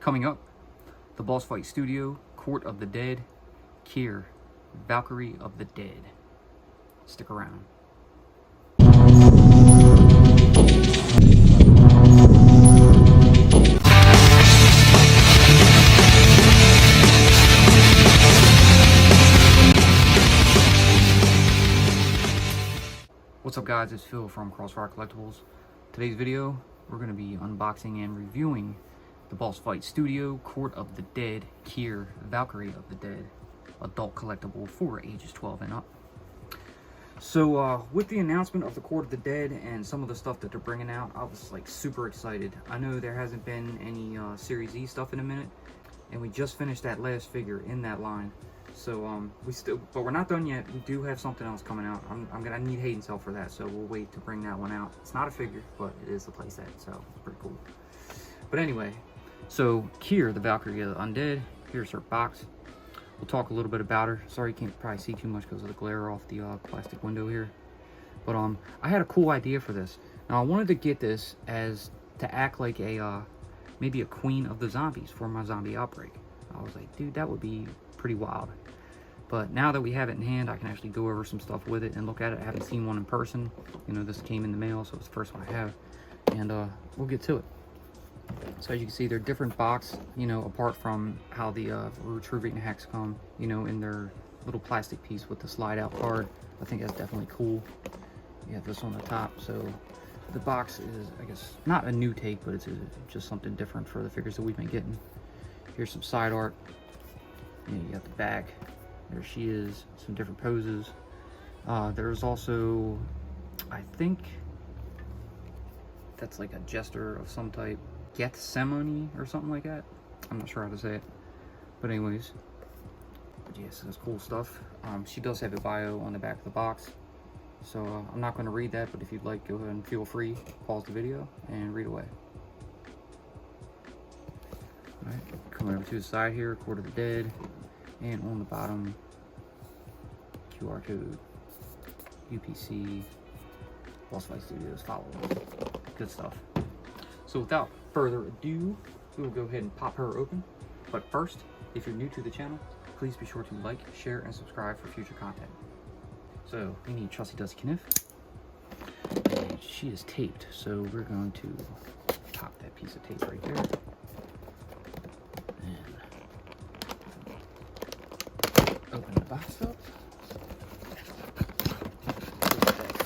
Coming up, the Boss Fight Studio, Court of the Dead, KIER Valkyrie of the Dead. Stick around. What's up guys, it's Phil from Crossfire Collectibles. Today's video, we're going to be unboxing and reviewing the Boss Fight Studio, Court of the Dead, KIER Valkyrie of the Dead, adult collectible for ages 12 and up. So with the announcement of the Court of the Dead and some of the stuff that they're bringing out, I was like super excited. I know there hasn't been any Series E stuff in a minute, and we just finished that last figure in that line. So but we're not done yet. We do have something else coming out. I need Hayden's help for that, so we'll wait to bring that one out. It's not a figure, but it is a playset, so it's pretty cool. But anyway, so KIER, the Valkyrie of the Undead. Here's her box. We'll talk a little bit about her. Sorry you can't probably see too much because of the glare off the plastic window here. But I had a cool idea for this. Now I wanted to get this as to act like a maybe a queen of the zombies for my zombie outbreak. I was like, dude, that would be pretty wild. But now that we have it in hand, I can actually go over some stuff with it and look at it. I haven't seen one in person. You know, this came in the mail, so it's the first one I have. And we'll get to it. So as you can see, they're different box, you know, apart from how the retrieving hex come, you know, in their little plastic piece with the slide out card. I think that's definitely cool. You have this on the top, so the box is, I guess, not a new take, but it's just something different for the figures that we've been getting. Here's some side art. You got the back. There she is. Some different poses. There's also, I think that's like a jester of some type. Gethsemane or something like that. I'm not sure how to say it. But anyways. But yes, that's cool stuff. She does have a bio on the back of the box. So I'm not going to read that, but if you'd like, go ahead and feel free. Pause the video and read away. Alright, coming over to the side here, Court of the Dead. And on the bottom, QR code, UPC, Boss Fight Studios, follow us. Good stuff. So without further ado, we'll go ahead and pop her open. But first, if you're new to the channel, please be sure to like, share, and subscribe for future content. So we need Trusty Dusty Kniff. And she is taped, so we're going to pop that piece of tape right there. Open the box up,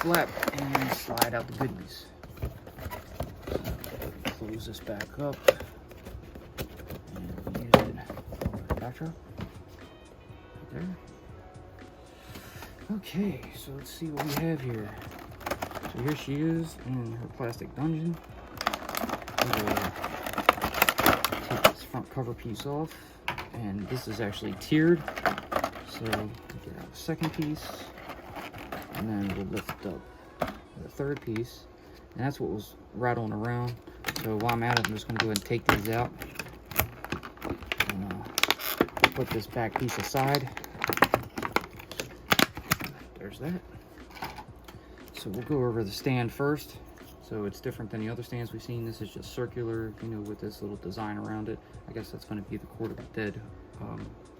flap, and slide out the goodies. So close this back up and use it over the backdrop. Right there. Okay, so let's see what we have here. So here she is in her plastic dungeon. We'll take this front cover piece off, and this is actually tiered. So we'll get out the second piece, and then we'll lift up the third piece, and that's what was rattling around. So while I'm at it, I'm just going to go ahead and take these out and put this back piece aside. There's that. So we'll go over the stand first. So it's different than the other stands we've seen. This is just circular, you know, with this little design around it. I guess that's going to be the Court of the Dead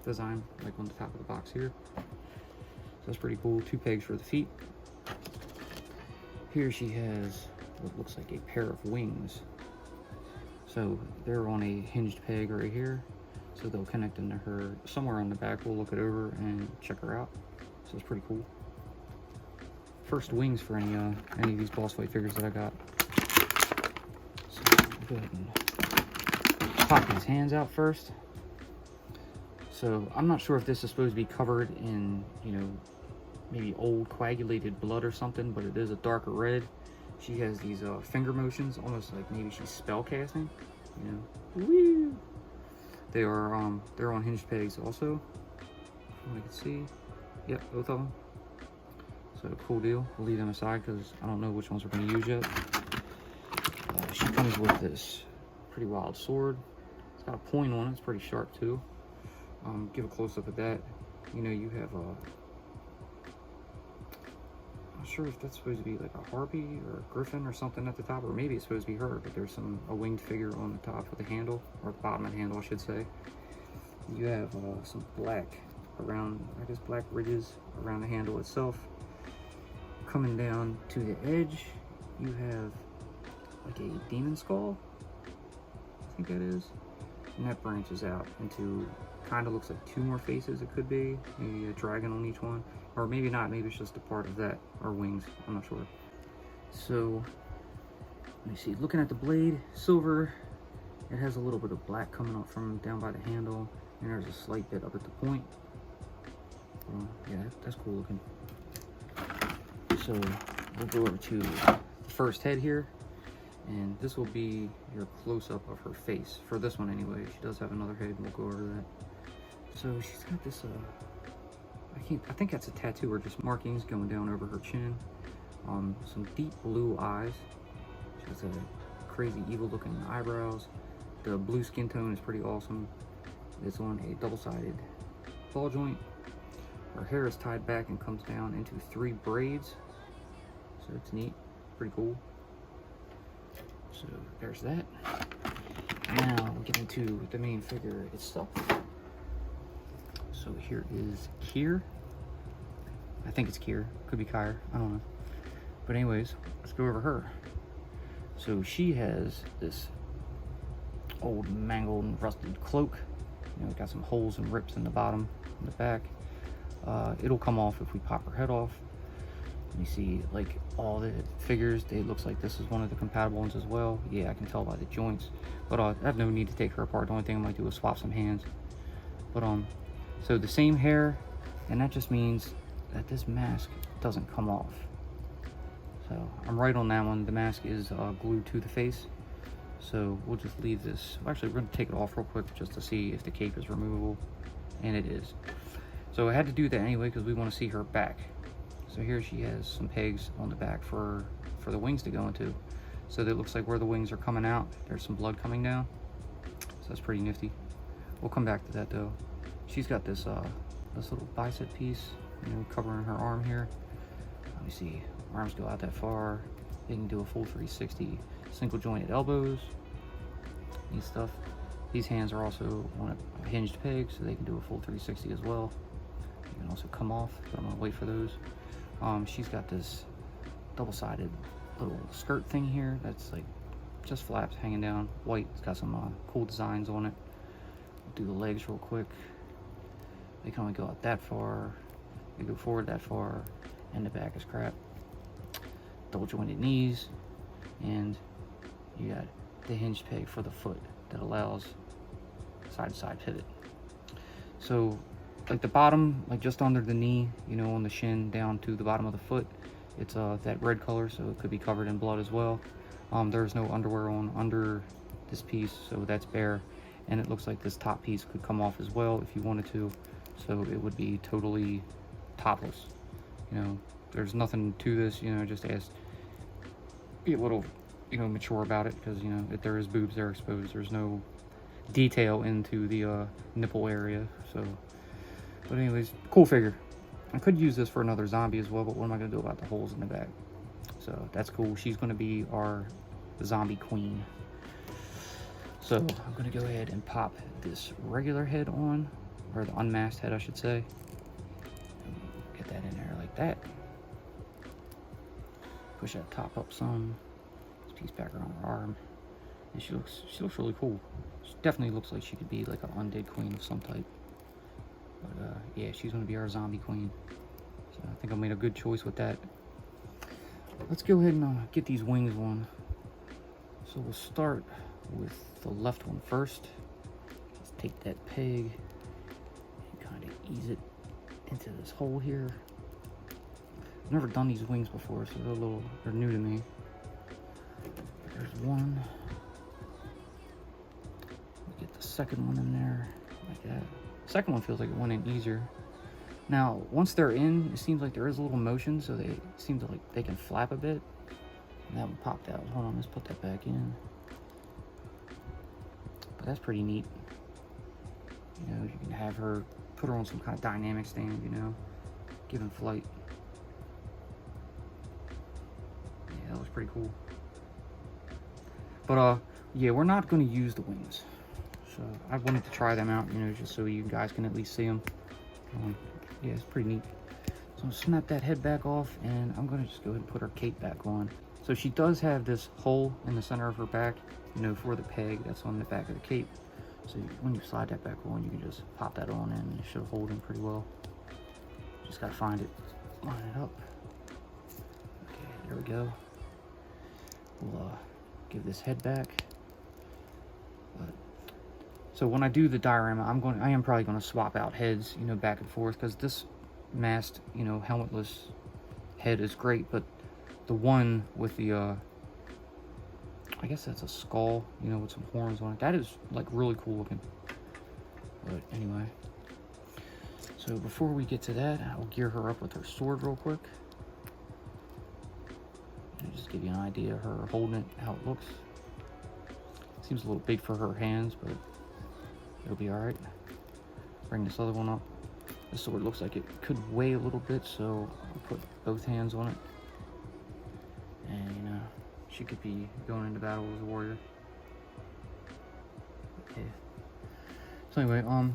design, like on the top of the box here. So that's pretty cool. 2 pegs for the feet. Here she has what looks like a pair of wings. So they're on a hinged peg right here. So they'll connect into her somewhere on the back. We'll look it over and check her out. So it's pretty cool. First wings for any of these boss fight figures that I got. So I'll go ahead and pop these hands out first. So I'm not sure if this is supposed to be covered in, you know, maybe old coagulated blood or something, but it is a darker red. She has these finger motions, almost like maybe she's spell casting, you know. Woo! They are they're on hinged pegs also, from what I can see. Yep, both of them. So cool deal. We'll leave them aside because I don't know which ones we're going to use yet. She comes with this pretty wild sword. It's got a point on it. It's pretty sharp too. Give a close-up at that. You know, you have not sure if that's supposed to be like a harpy or a griffin or something at the top, or maybe it's supposed to be her, but there's a winged figure on the top of the handle, or the bottom of the handle, I should say. You have some black around, I guess, black ridges around the handle itself. Coming down to the edge, you have like a demon skull, I think that is, and that branches out into, kind of looks like two more faces. It could be maybe a dragon on each one, or maybe not, maybe it's just a part of that, or wings, I'm not sure. So let me see, looking at the blade, silver, it has a little bit of black coming up from down by the handle, and there's a slight bit up at the point. Yeah, that's cool looking. So we'll go over to the first head here, and this will be your close-up of her face for this one anyway. She does have another head, and we'll go over that. So she's got this I think that's a tattoo or just markings going down over her chin. Some deep blue eyes. She has a crazy evil looking eyebrows. The blue skin tone is pretty awesome. It's on a double-sided ball joint. Her hair is tied back and comes down into 3 braids. So it's neat, pretty cool. So there's that. Now we'll get into the main figure itself. So here is KIER. I think it's KIER, could be KIER, I don't know. But anyways, let's go over her. So she has this old mangled and rusted cloak. You know, it's got some holes and rips in the bottom and the back. It'll come off if we pop her head off. You see, like, all the figures, it looks like this is one of the compatible ones as well. Yeah, I can tell by the joints. But I have no need to take her apart. The only thing I might do is swap some hands. But so the same hair, and that just means that this mask doesn't come off. So I'm right on that one. The mask is glued to the face. So we'll just leave this. Actually, we're going to take it off real quick just to see if the cape is removable. And it is. So I had to do that anyway because we want to see her back. So here she has some pegs on the back for the wings to go into. So that looks like where the wings are coming out, there's some blood coming down. So that's pretty nifty. We'll come back to that though. She's got this little bicep piece, you know, covering her arm here. Let me see, arms go out that far. They can do a full 360, single jointed elbows, neat stuff. These hands are also on a hinged peg, so they can do a full 360 as well. You can also come off, but I'm gonna wait for those. She's got this double-sided little skirt thing here that's like just flaps hanging down, white. It's got some cool designs on it. We'll do the legs real quick. They can only go out that far. They go forward that far, and the back is crap. Double jointed knees, and you got the hinge peg for the foot that allows side-to-side pivot. So like the bottom, like just under the knee, you know, on the shin down to the bottom of the foot, it's that red color, so it could be covered in blood as well. There's no underwear on under this piece, so that's bare, and it looks like this top piece could come off as well if you wanted to, so it would be totally topless. You know, there's nothing to this, you know, just be a little, you know, mature about it, because, you know, if there is boobs, they're exposed. There's no detail into the nipple area. So, but anyways, cool figure. I could use this for another zombie as well, but what am I going to do about the holes in the back? So that's cool. She's going to be our zombie queen. So I'm going to go ahead and pop this regular head on, or the unmasked head, I should say. Get that in there like that. Push that top up some. This piece back around her arm. And she looks really cool. She definitely looks like she could be like an undead queen of some type. But yeah, she's gonna be our zombie queen. So I think I made a good choice with that. Let's go ahead and get these wings on. So we'll start with the left one first. Let's take that peg and kind of ease it into this hole here. I've never done these wings before, so they're new to me. There's one. We'll get the second one in there, like that. Second one feels like it went in easier. Now, once they're in, it seems like there is a little motion, so they seem to like they can flap a bit. And that one popped out. Hold on, let's put that back in. But that's pretty neat. You know, you can have her, put her on some kind of dynamic stand, you know, giving flight. pretty cool. But yeah, we're not going to use the wings. So I wanted to try them out, you know, just so you guys can at least see them. Yeah, it's pretty neat. So I'll snap that head back off, and I'm going to just go ahead and put her cape back on. So she does have this hole in the center of her back, you know, for the peg that's on the back of the cape. So when you slide that back on, you can just pop that on and it should hold in pretty well. Just got to find it, line it up. Okay, there we go. We'll give this head back. So when I do the diorama, I am probably going to swap out heads, you know, back and forth, because this masked, you know, helmetless head is great, but the one with the I guess that's a skull, you know, with some horns on it, that is like really cool looking. But anyway, so before we get to that, I'll gear her up with her sword real quick and just give you an idea of her holding it, how it looks. Seems a little big for her hands, but it'll be all right. Bring this other one up. This sword looks like it could weigh a little bit, so I'll put both hands on it. And, you know, she could be going into battle as a warrior. Okay. So anyway, I'm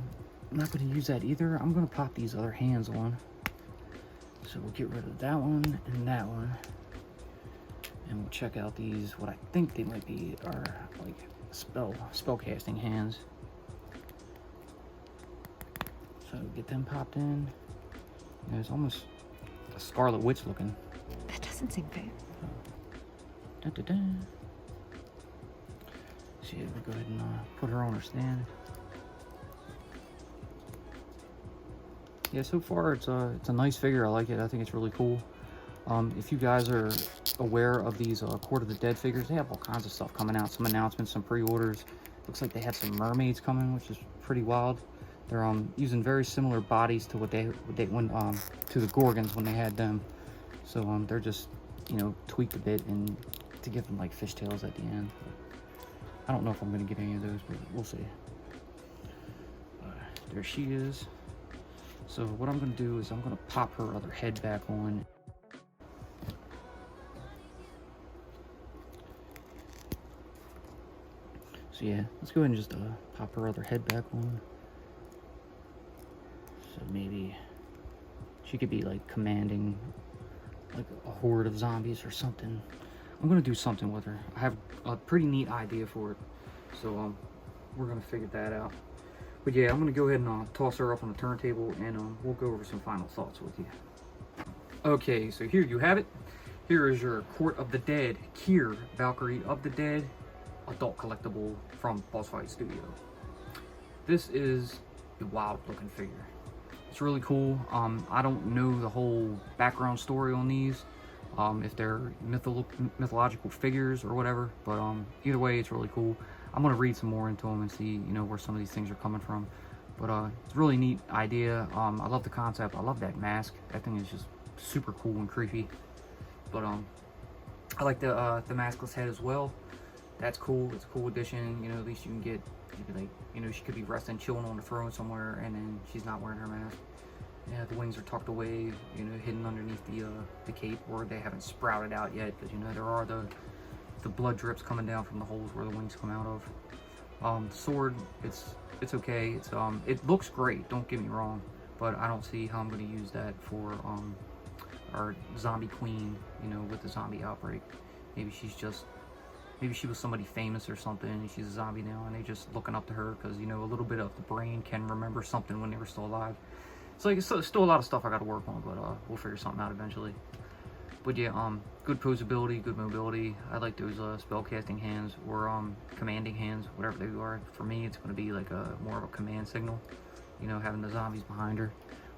not going to use that either. I'm going to pop these other hands on. So we'll get rid of that one and that one. And we'll check out these, what I think they might be, are like spell casting hands. So get them popped in. You know, it's almost a Scarlet Witch looking. That doesn't seem fair. Da, da, da. So yeah, we'll go ahead and put her on her stand. Yeah, so far it's a nice figure. I like it. I think it's really cool. If you guys are aware of these Court of the Dead figures, they have all kinds of stuff coming out. Some announcements, some pre-orders. Looks like they had some mermaids coming, which is pretty wild. They're using very similar bodies to what they went to the Gorgons when they had them. So they're just, you know, tweaked a bit and to give them like fishtails at the end. I don't know if I'm gonna get any of those, but we'll see. There she is. So what I'm gonna do is I'm gonna pop her other head back on. So yeah, let's go ahead and just pop her other head back on. So maybe she could be like commanding like a horde of zombies or something. I'm gonna do something with her. I have a pretty neat idea for it. So we're gonna figure that out. But yeah, I'm gonna go ahead and toss her up on the turntable, and we'll go over some final thoughts with you. Okay, so here you have it. Here is your Court of the Dead KIER Valkyrie of the Dead adult collectible from Boss Fight Studio. This is a wild looking figure. It's really cool. I don't know the whole background story on these, if they're mythological figures or whatever, but either way, it's really cool. I'm gonna read some more into them and see, you know, where some of these things are coming from. But it's a really neat idea. I love the concept. I love that mask. That thing is just super cool and creepy. But I like the maskless head as well. That's cool. It's a cool addition. You know, at least you can get, like, you know, she could be resting, chilling on the throne somewhere, and then she's not wearing her mask. Yeah, the wings are tucked away, you know, hidden underneath the cape, or they haven't sprouted out yet, because, you know, there are the blood drips coming down from the holes where the wings come out of. The sword, it's okay. It looks great, don't get me wrong, but I don't see how I'm going to use that for our zombie queen, you know, with the zombie outbreak. Maybe she was somebody famous or something, and she's a zombie now, and they just looking up to her because, you know, a little bit of the brain can remember something when they were still alive. So like, it's still a lot of stuff I got to work on, but we'll figure something out eventually. But yeah, good posability, good mobility. I like those spellcasting hands or commanding hands, whatever they are. For me, it's going to be like more of a command signal. You know, having the zombies behind her.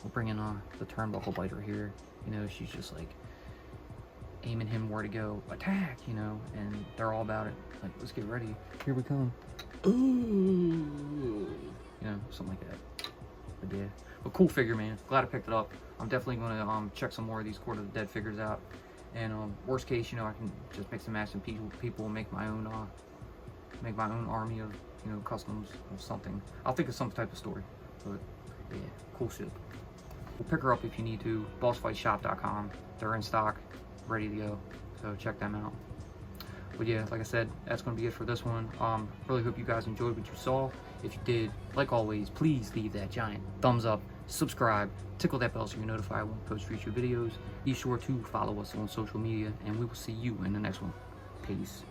We'll bring in the turnbuckle biter here. You know, she's just like aiming him where to go, attack, you know, and they're all about it. Like, let's get ready. Here we come. Ooh, you know, something like that. But yeah, but cool figure, man. Glad I picked it up. I'm definitely gonna check some more of these Court of the Dead figures out. And worst case, you know, I can just mix and match some people and make my own army of, you know, customs or something. I'll think of some type of story. But yeah, cool shit. We'll pick her up if you need to. BossFightShop.com. They're in stock, ready to go. So check them out. But yeah, like I said, that's going to be it for this one. Really hope you guys enjoyed what you saw. If you did, like always, please leave that giant thumbs up, subscribe, tickle that bell so you're notified when we post future videos. Be sure to follow us on social media, and we will see you in the next one. Peace.